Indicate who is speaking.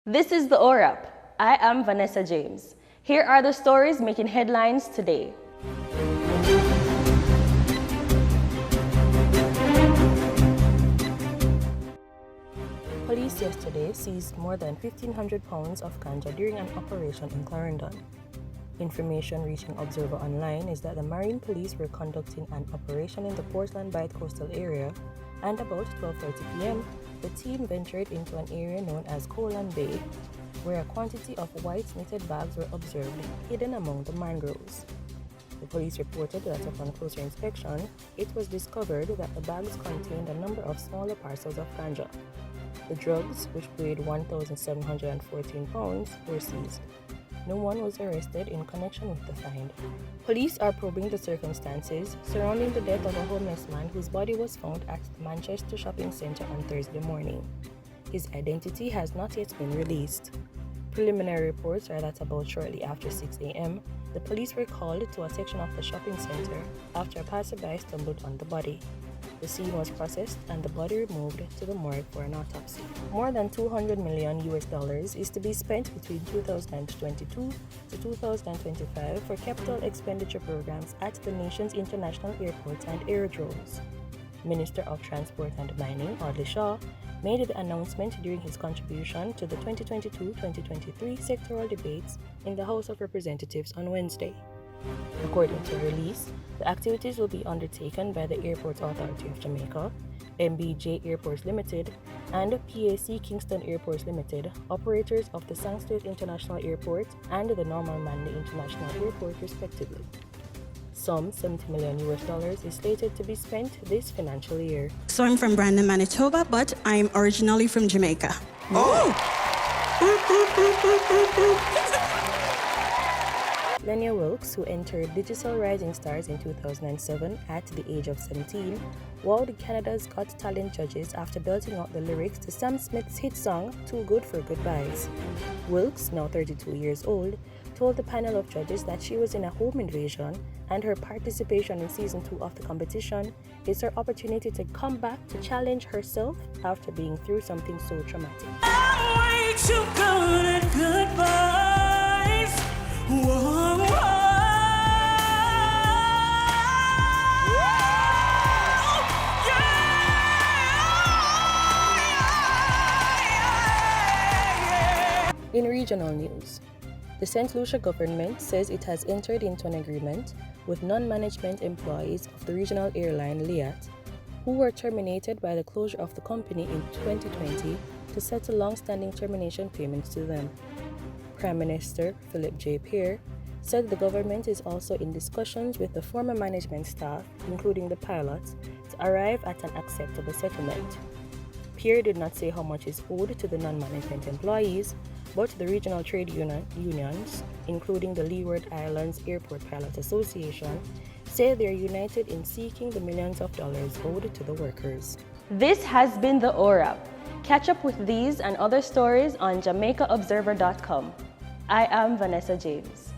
Speaker 1: This is the ORAP. I am Vanessa James. Here are the stories making headlines today. Police yesterday seized more than 1,500 pounds of ganja during an operation in Clarendon. Information reaching Observer Online is that the Marine Police were conducting an operation in the Portland Bight coastal area, and about 12:30 p.m., the team ventured into an area known as Colan Bay, where a quantity of white knitted bags were observed hidden among the mangroves. The police reported that upon closer inspection, it was discovered that the bags contained a number of smaller parcels of ganja. The drugs, which weighed 1,714 pounds, were seized. No one was arrested in connection with the find. Police are probing the circumstances surrounding the death of a homeless man whose body was found at the Manchester shopping centre on Thursday morning. His identity has not yet been released. Preliminary reports are that about shortly after 6 a.m., the police were called to a section of the shopping centre after a passerby stumbled on the body. The scene was processed and the body removed to the morgue for an autopsy. More than $200 million is to be spent between 2022 to 2025 for capital expenditure programs at the nation's international airports and aerodromes. Minister of Transport and Mining, Audley Shaw, made the announcement during his contribution to the 2022-2023 sectoral debates in the House of Representatives on Wednesday. According to a release, the activities will be undertaken by the Airports Authority of Jamaica, MBJ Airports Limited, and PAC Kingston Airports Limited, operators of the Sangsters International Airport and the Normal Manley International Airport, respectively. Some $70 million is slated to be spent this financial year.
Speaker 2: So I'm from Brandon, Manitoba, but I'm originally from Jamaica. Oh!
Speaker 1: Lenya Wilkes, who entered Digital Rising Stars in 2007 at the age of 17, wowed Canada's Got Talent judges after belting out the lyrics to Sam Smith's hit song, Too Good for Goodbyes. Wilkes, now 32 years old, told the panel of judges that she was in a home invasion and her participation in Season 2 of the competition is her opportunity to come back to challenge herself after being through something so traumatic.
Speaker 3: I'm way too good at goodbyes. Whoa, whoa.
Speaker 1: In regional news, the St. Lucia government says it has entered into an agreement with non-management employees of the regional airline Liat, who were terminated by the closure of the company in 2020 to settle long-standing termination payments to them. Prime Minister Philip J. Pear said the government is also in discussions with the former management staff, including the pilots, to arrive at an acceptable settlement. Pear did not say how much is owed to the non-management employees, but the regional trade unions, including the Leeward Islands Airport Pilot Association, say they are united in seeking the millions of dollars owed to the workers. This has been the ORAP. Catch up with these and other stories on JamaicaObserver.com. I am Vanessa James.